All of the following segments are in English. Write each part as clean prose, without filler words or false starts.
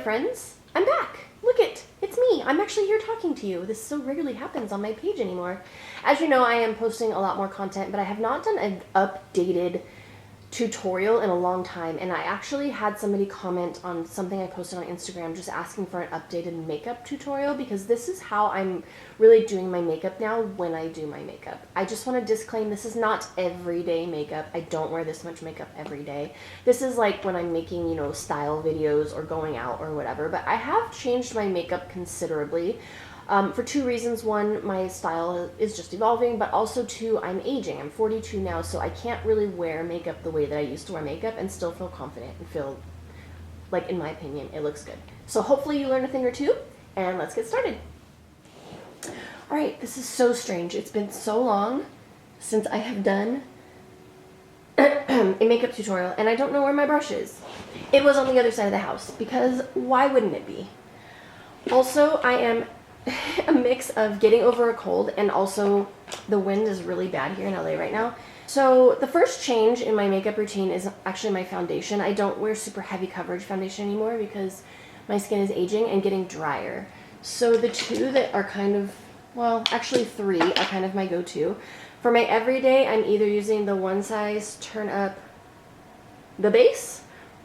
friends, I'm back. Look it's me. I'm actually here talking to you. This so rarely happens on my page anymore. As you know, I am posting a lot more content, but I have not done an updated tutorial in a long time, and I actually had somebody comment on something I posted on Instagram just asking for an updated makeup tutorial, because this is how I'm really doing my makeup now when I do my makeup. I just want to disclaim, this is not everyday makeup. I don't wear this much makeup every day. This is like when I'm making, you know, style videos or going out or whatever, but I have changed my makeup considerably. For two reasons. One, my style is just evolving, but also two, I'm aging. I'm 42 now, so I can't really wear makeup the way that I used to wear makeup and still feel confident and feel like, in my opinion, it looks good. So hopefully you learned a thing or two, and let's get started. All right, this is so strange. It's been so long since I have done a makeup tutorial, and I don't know where my brush is. It was on the other side of the house, because why wouldn't it be? Also, I am a mix of getting over a cold, and also the wind is really bad here in LA right now. So the first change in my makeup routine is actually my foundation. I don't wear super heavy coverage foundation anymore because my skin is aging and getting drier. So the two that are kind of, well, actually three are kind of my go-to. For my everyday, I'm either using the One Size Turn Up the Base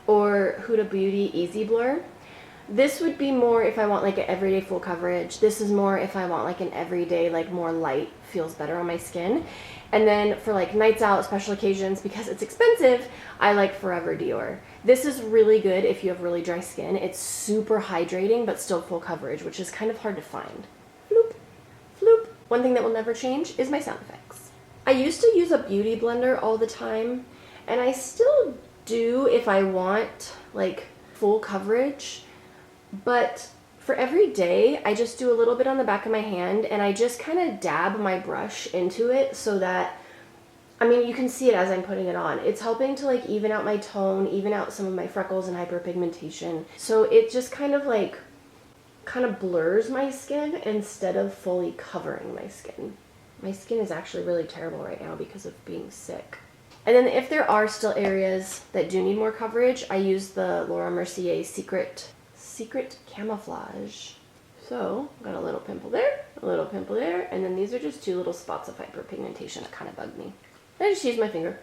or Huda Beauty Easy Blur. This would be more if I want like an everyday full coverage. This is more if I want like an everyday, like more light, feels better on my skin. And then for like nights out, special occasions, because it's expensive, I like Forever Dior. This is really good if you have really dry skin. It's super hydrating, but still full coverage, which is kind of hard to find. Floop, floop. One thing that will never change is my sound effects. I used to use a beauty blender all the time, and I still do if I want like full coverage. But for every day, I just do a little bit on the back of my hand, and I just kind of dab my brush into it so that, I mean, you can see it as I'm putting it on. It's helping to like even out my tone, even out some of my freckles and hyperpigmentation. So it just kind of blurs my skin instead of fully covering my skin. My skin is actually really terrible right now because of being sick. And then if there are still areas that do need more coverage, I use the Laura Mercier Secret Camouflage. So, got a little pimple there, a little pimple there, and then these are just two little spots of hyperpigmentation that kind of bug me. I just use my finger.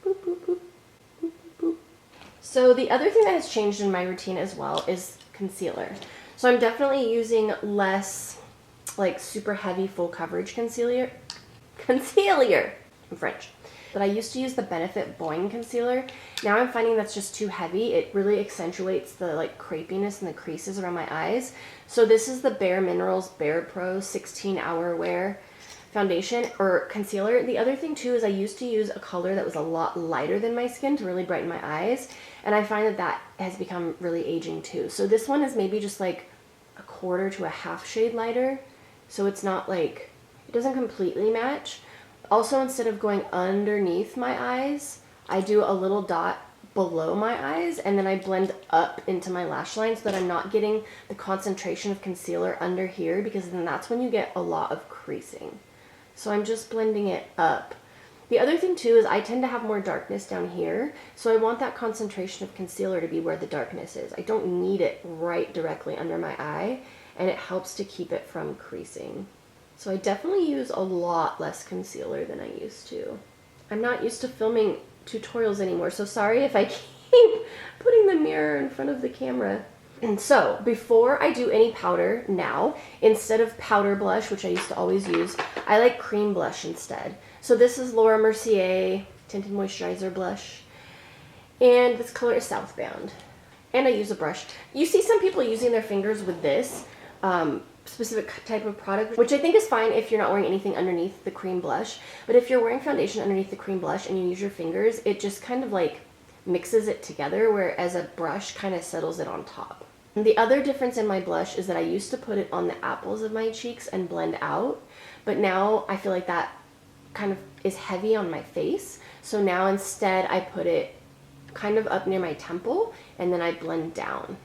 Boop, boop, boop, boop, boop, boop. So the other thing that has changed in my routine as well is concealer. So I'm definitely using less like super heavy full coverage concealer. I'm French. But I used to use the Benefit Boing concealer. Now I'm finding that's just too heavy. It really accentuates the like crepiness and the creases around my eyes. So this is the Bare Minerals Bare Pro 16-Hour Wear foundation or concealer. The other thing too is I used to use a color that was a lot lighter than my skin to really brighten my eyes. And I find that that has become really aging too. So this one is maybe just like a quarter to a half shade lighter. So it's not like, it doesn't completely match. Also, instead of going underneath my eyes, I do a little dot below my eyes, and then I blend up into my lash line so that I'm not getting the concentration of concealer under here, because then that's when you get a lot of creasing. So I'm just blending it up. The other thing too is I tend to have more darkness down here, so I want that concentration of concealer to be where the darkness is. I don't need it right directly under my eye, and it helps to keep it from creasing. So I definitely use a lot less concealer than I used to. I'm not used to filming tutorials anymore, so sorry if I keep putting the mirror in front of the camera. And so, before I do any powder now, instead of powder blush, which I used to always use, I like cream blush instead. So this is Laura Mercier Tinted Moisturizer Blush, and this color is Southbound. And I use a brush. You see some people using their fingers with this specific type of product, which I think is fine if you're not wearing anything underneath the cream blush. But if you're wearing foundation underneath the cream blush and you use your fingers, it just kind of like mixes it together, whereas a brush kind of settles it on top. And the other difference in my blush is that I used to put it on the apples of my cheeks and blend out, but now I feel like that kind of is heavy on my face. So now instead I put it kind of up near my temple and then I blend down.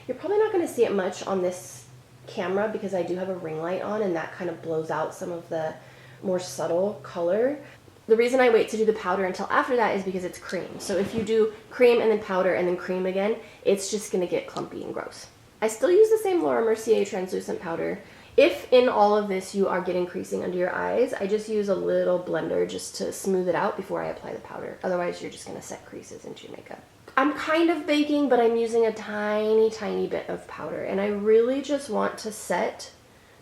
You're probably not going to see it much on this camera because I do have a ring light on, and that kind of blows out some of the more subtle color. The reason I wait to do the powder until after that is because it's cream. So if you do cream and then powder and then cream again, it's just going to get clumpy and gross. I still use the same Laura Mercier translucent powder. If in all of this you are getting creasing under your eyes, I just use a little blender just to smooth it out before I apply the powder. Otherwise, you're just going to set creases into your makeup. I'm kind of baking, but I'm using a tiny, tiny bit of powder. And I really just want to set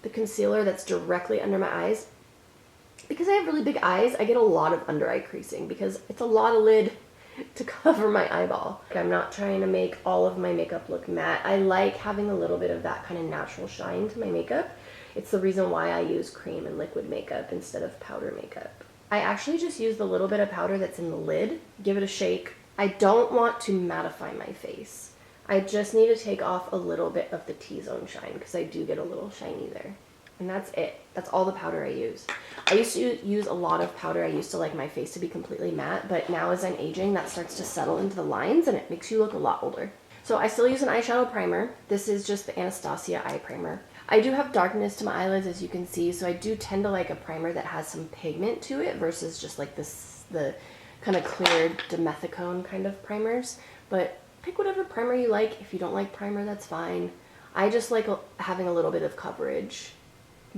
the concealer that's directly under my eyes. Because I have really big eyes, I get a lot of under eye creasing because it's a lot of lid to cover my eyeball. I'm not trying to make all of my makeup look matte. I like having a little bit of that kind of natural shine to my makeup. It's the reason why I use cream and liquid makeup instead of powder makeup. I actually just use the little bit of powder that's in the lid, give it a shake. I don't want to mattify my face. I just need to take off a little bit of the T-zone shine because I do get a little shiny there. And that's it. That's all the powder I use. I used to use a lot of powder. I used to like my face to be completely matte, but now as I'm aging, that starts to settle into the lines and it makes you look a lot older. So I still use an eyeshadow primer. This is just the Anastasia eye primer. I do have darkness to my eyelids, as you can see, so I do tend to like a primer that has some pigment to it versus just like the kind of clear dimethicone kind of primers. But pick whatever primer you like. If you don't like primer, that's fine. I just like having a little bit of coverage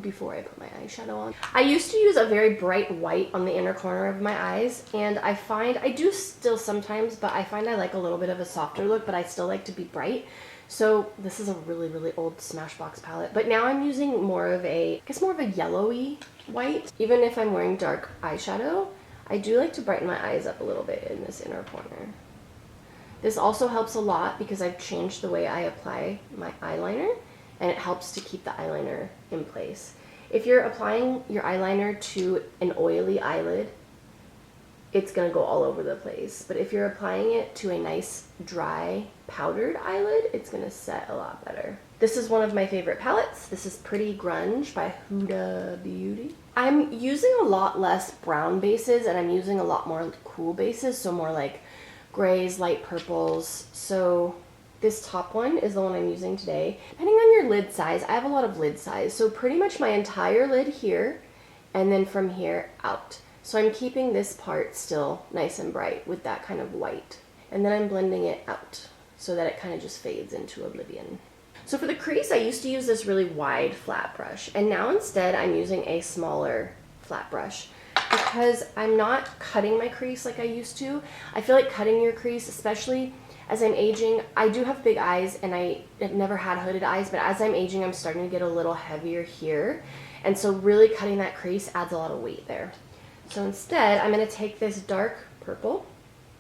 before I put my eyeshadow on. I used to use a very bright white on the inner corner of my eyes, and I find, I do still sometimes, but I find I like a little bit of a softer look, but I still like to be bright. So this is a really, really old Smashbox palette, but now I'm using more of a, I guess more of a yellowy white. Even if I'm wearing dark eyeshadow, I do like to brighten my eyes up a little bit in this inner corner. This also helps a lot because I've changed the way I apply my eyeliner, and it helps to keep the eyeliner in place. If you're applying your eyeliner to an oily eyelid, it's gonna go all over the place. But if you're applying it to a nice, dry, powdered eyelid, it's gonna set a lot better. This is one of my favorite palettes. This is Pretty Grunge by Huda Beauty. I'm using a lot less brown bases, and I'm using a lot more cool bases, so more like grays, light purples. So this top one is the one I'm using today. Depending on your lid size, I have a lot of lid size, so pretty much my entire lid here, and then from here out. So I'm keeping this part still nice and bright with that kind of white. And then I'm blending it out so that it kind of just fades into oblivion. So for the crease, I used to use this really wide flat brush, and now instead I'm using a smaller flat brush because I'm not cutting my crease like I used to. I feel like cutting your crease, especially as I'm aging, I do have big eyes and I have never had hooded eyes, but as I'm aging, I'm starting to get a little heavier here. And so really cutting that crease adds a lot of weight there. So instead, I'm going to take this dark purple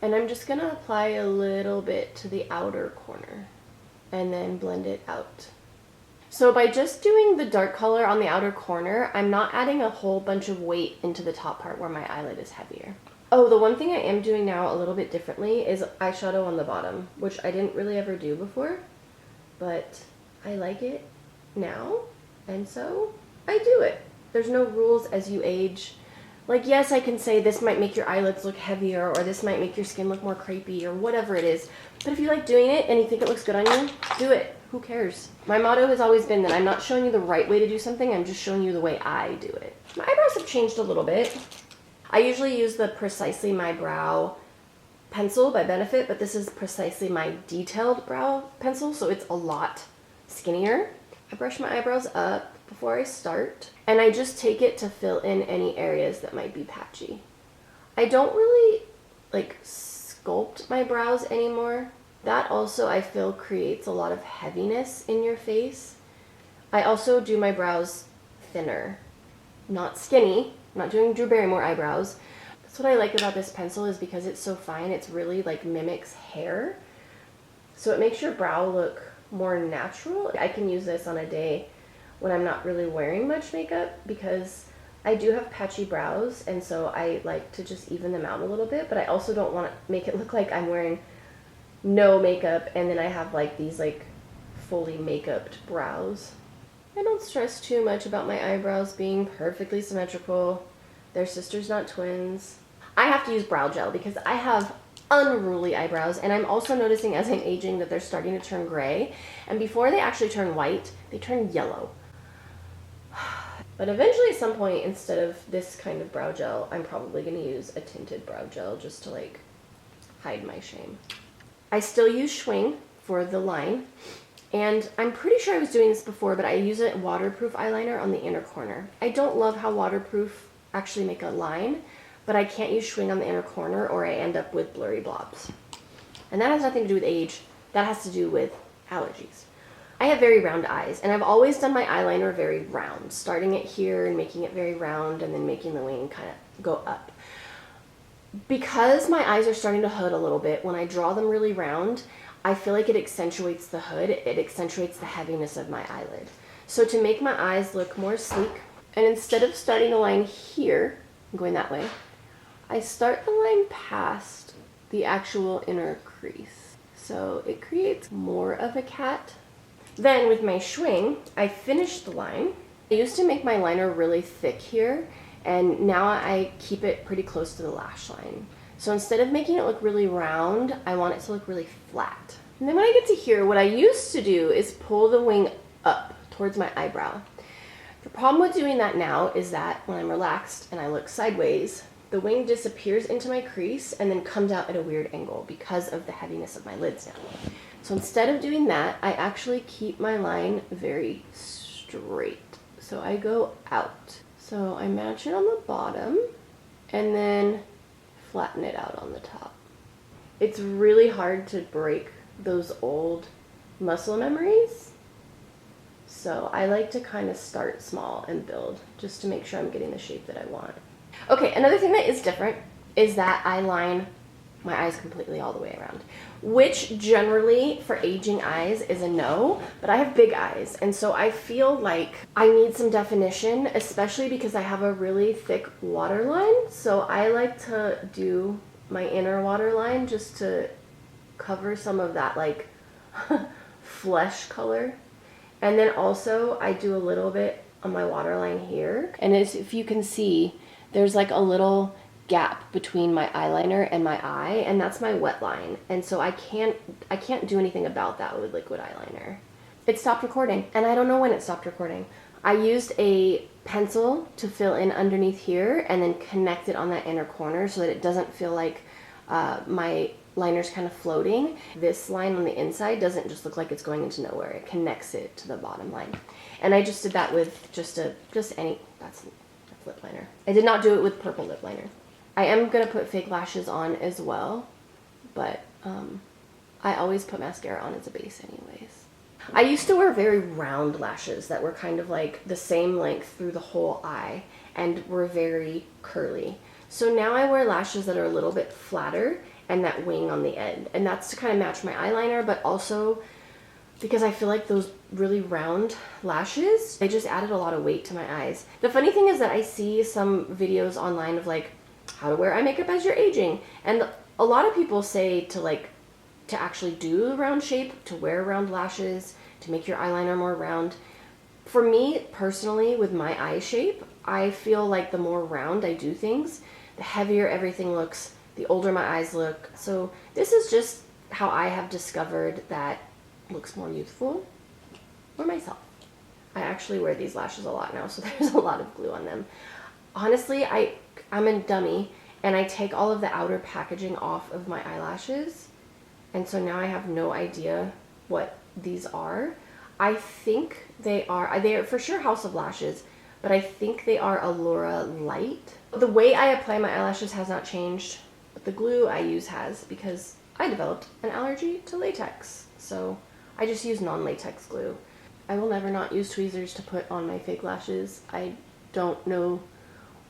and I'm just going to apply a little bit to the outer corner and then blend it out. So by just doing the dark color on the outer corner, I'm not adding a whole bunch of weight into the top part where my eyelid is heavier. Oh, the one thing I am doing now a little bit differently is eyeshadow on the bottom, which I didn't really ever do before, but I like it now, and so I do it. There's no rules as you age. Like, yes, I can say this might make your eyelids look heavier, or this might make your skin look more crepey, or whatever it is. But if you like doing it and you think it looks good on you, do it. Who cares? My motto has always been that I'm not showing you the right way to do something, I'm just showing you the way I do it. My eyebrows have changed a little bit. I usually use the Precisely My Brow pencil by Benefit, but this is Precisely My Detailed Brow pencil, so it's a lot skinnier. I brush my eyebrows up before I start, and I just take it to fill in any areas that might be patchy. I don't really like sculpt my brows anymore. That also I feel creates a lot of heaviness in your face. I also do my brows thinner, not skinny. I'm not doing Drew Barrymore eyebrows. That's what I like about this pencil, is because it's so fine, it's really like mimics hair. So it makes your brow look more natural. I can use this on a day when I'm not really wearing much makeup because I do have patchy brows, and so I like to just even them out a little bit, but I also don't want to make it look like I'm wearing no makeup and then I have like these like fully makeuped brows. I don't stress too much about my eyebrows being perfectly symmetrical. They're sisters, not twins. I have to use brow gel because I have unruly eyebrows, and I'm also noticing as I'm aging that they're starting to turn gray, and before they actually turn white, they turn yellow. But eventually at some point, instead of this kind of brow gel, I'm probably going to use a tinted brow gel just to like hide my shame. I still use Schwing for the line, And I'm pretty sure I was doing this before, but I use a waterproof eyeliner on the inner corner. I don't love how waterproof actually make a line, but I can't use Schwing on the inner corner or I end up with blurry blobs. And that has nothing to do with age. That has to do with allergies. I have very round eyes, and I've always done my eyeliner very round, starting it here and making it very round and then making the wing kind of go up. Because my eyes are starting to hood a little bit, when I draw them really round, I feel like it accentuates the hood, it accentuates the heaviness of my eyelid. So to make my eyes look more sleek, and instead of starting the line here, I'm going that way, I start the line past the actual inner crease. So it creates more of a cat. Then with my Schwing, I finish the line. I used to make my liner really thick here, and now I keep it pretty close to the lash line. So instead of making it look really round, I want it to look really flat. And then when I get to here, what I used to do is pull the wing up towards my eyebrow. The problem with doing that now is that when I'm relaxed and I look sideways, the wing disappears into my crease and then comes out at a weird angle because of the heaviness of my lids now. So instead of doing that, I actually keep my line very straight. So I go out. So I match it on the bottom and then flatten it out on the top. It's really hard to break those old muscle memories. So I like to kind of start small and build just to make sure I'm getting the shape that I want. Okay, another thing that is different is that I line my eyes completely all the way around, which generally for aging eyes is a no, but I have big eyes, and so I feel like I need some definition, especially because I have a really thick waterline. So I like to do my inner waterline just to cover some of that like flesh color. And then also I do a little bit on my waterline here. And as if you can see, there's like a little gap between my eyeliner and my eye, and that's my wet line. And so I can't do anything about that with liquid eyeliner. It stopped recording, and I don't know when it stopped recording. I used a pencil to fill in underneath here and then connect it on that inner corner so that it doesn't feel like my liner's kind of floating. This line on the inside doesn't just look like it's going into nowhere. It connects it to the bottom line. And I just did that with that's lip liner. I did not do it with purple lip liner. I am going to put fake lashes on as well, but I always put mascara on as a base anyways. I used to wear very round lashes that were kind of like the same length through the whole eye and were very curly. So now I wear lashes that are a little bit flatter and that wing on the end. And that's to kind of match my eyeliner, but also because I feel like those really round lashes, they just added a lot of weight to my eyes. The funny thing is that I see some videos online of like how to wear eye makeup as you're aging. And a lot of people say to actually do the round shape, to wear round lashes, to make your eyeliner more round. For me personally, with my eye shape, I feel like the more round I do things, the heavier everything looks, the older my eyes look. So this is just how I have discovered that looks more youthful for myself. I actually wear these lashes a lot now, so there's a lot of glue on them. Honestly, I'm a dummy, and I take all of the outer packaging off of my eyelashes, and so now I have no idea what these are. I think they are for sure House of Lashes, but I think they are Allura Light. The way I apply my eyelashes has not changed, but the glue I use has, because I developed an allergy to latex, so I just use non-latex glue. I will never not use tweezers to put on my fake lashes. I don't know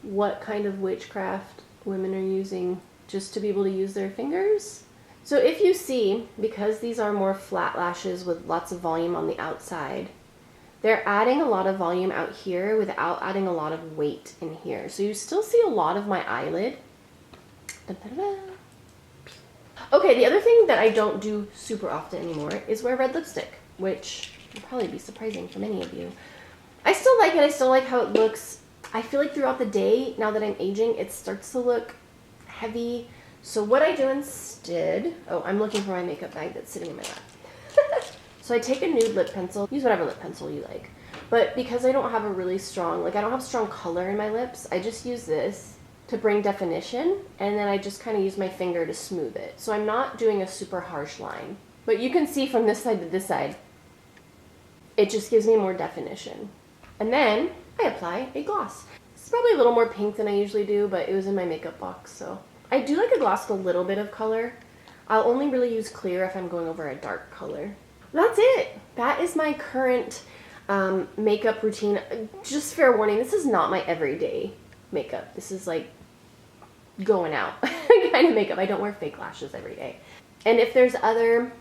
what kind of witchcraft women are using just to be able to use their fingers. So if you see, because these are more flat lashes with lots of volume on the outside, they're adding a lot of volume out here without adding a lot of weight in here. So you still see a lot of my eyelid. Da-da-da-da. Okay, the other thing that I don't do super often anymore is wear red lipstick, which will probably be surprising for many of you. I still like it. I still like how it looks. I feel like throughout the day, now that I'm aging, it starts to look heavy. So what I do instead, I'm looking for my makeup bag that's sitting in my lap. So I take a nude lip pencil, use whatever lip pencil you like. But because I don't have a really strong, I don't have strong color in my lips, I just use this to bring definition, and then I just kind of use my finger to smooth it. So I'm not doing a super harsh line. But you can see from this side to this side, it just gives me more definition. And then I apply a gloss. It's probably a little more pink than I usually do, but it was in my makeup box, so. I do like a gloss with a little bit of color. I'll only really use clear if I'm going over a dark color. That's it. That is my current makeup routine. Just fair warning, this is not my everyday makeup. This is like going out kind of makeup. I don't wear fake lashes every day. And if there's other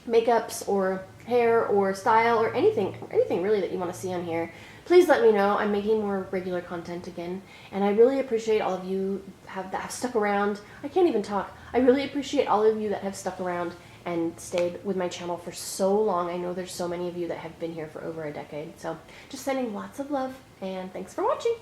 makeups or hair or style or anything really that you want to see on here, please let me know. I'm making more regular content again, and I really appreciate all of you that have stuck around. I can't even talk. I really appreciate all of you that have stuck around and stayed with my channel for so long. I know there's so many of you that have been here for over a decade. So just sending lots of love, and thanks for watching.